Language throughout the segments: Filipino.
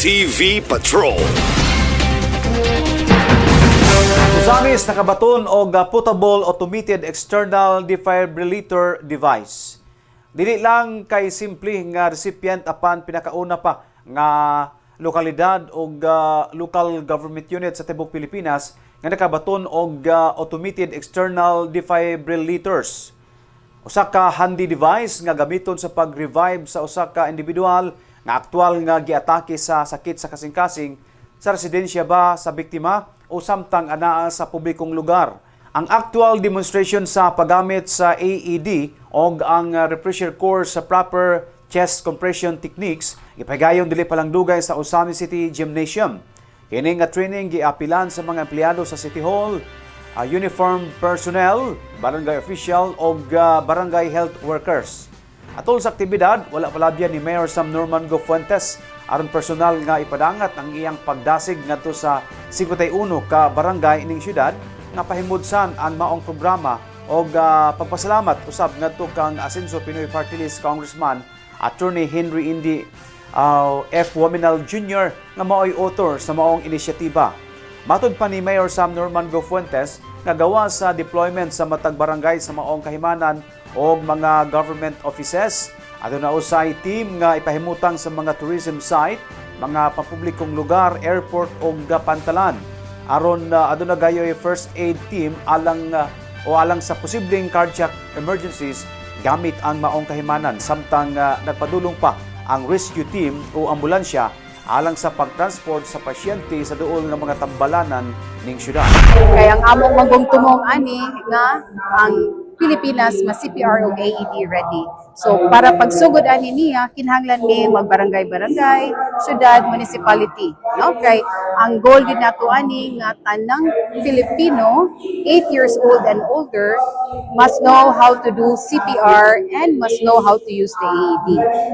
TV Patrol. Usamis nakabaton og portable automated external defibrillator device. Dili lang kay simple nga recipient apan pinakauna pa nga lokalidad og local government unit sa tibuok Pilipinas nga nakabaton og automated external defibrillators. Usa ka handy device nga gamiton sa pag-revive sa usa ka individual nga aktual nga giatake sa sakit sa kasing-kasing sa residensya ba sa biktima o samtang anaa sa publikong lugar. Ang actual demonstration sa paggamit sa AED o ang refresher course sa proper chest compression techniques ipagayon dili palang dugay sa Usami City Gymnasium. Kini nga training giapilan sa mga empleyado sa City Hall, uniformed personnel, barangay official o barangay health workers. Atol sa aktibidad, wala palabyan ni Mayor Sam Norman Go Fuentes aron personal nga ipadangat ang iyang pagdasig ngadto sa 51 ka barangay ining syudad nga pahimudsan ang maong programa o pagpasalamat usab ngadto kang Asenso Pinoy Party List Congressman Attorney Henry Indi F. Waminal Jr. nga maoy author sa maong inisyatiba. Matod pa ni Mayor Sam Norman Go Fuentes nga gawa sa deployment sa matag barangay sa maong kahimanan o mga government offices. Aduna usay team nga ipahimutang sa mga tourism site, mga papublikong lugar, airport o pantalan. Aron aduna gayoy first aid team alang sa posibleng cardiac emergencies gamit ang maong kahimanan samtang nagpadulong pa ang rescue team o ambulansya alang sa pagtransport sa pasyente sa duol ng mga tambalanan ning syudad. Kaya ang among magungtumong ani nga ang Pilipinas mas CPR o AED ready. So para pagsugod ani niya kinahanglan ni magbarangay-barangay, syudad, municipality, no? Kay ang goal gid nato ani nga tanang Filipino 8 years old and older must know how to do CPR and must know how to use the AED.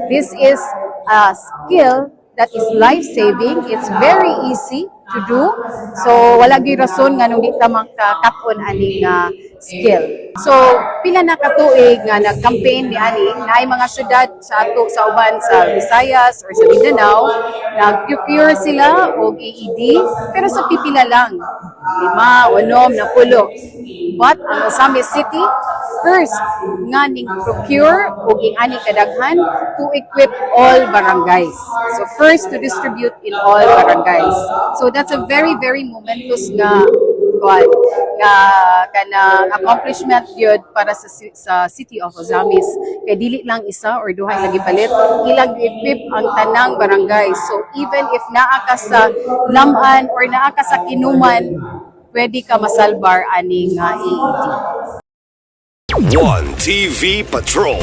This is a skill that is life-saving. It's very easy to do. So, wala gyud rason nga nung di ta makakapon aning skill. So, pila na katuig nga nag-campaign ni ani naay mga syudad sa ato sa uban sa Visayas or sa Mindanao, nag-procure sila og AED pero sa pipila lang. 5, 8, 10. But ang Usami City first nga ning procure og ani kadaghan to equip all barangays. So first to distribute in all barangays. So that's a very momentous nga kanang accomplishment yun para sa City of Ozamis. Kay dili lang isa or duha lagi palit, ilang equip ang tanang barangay. So even if naa ka sa Laman or naa ka sa Kinuman, pwede ka masalbar aning AED. One TV Patrol.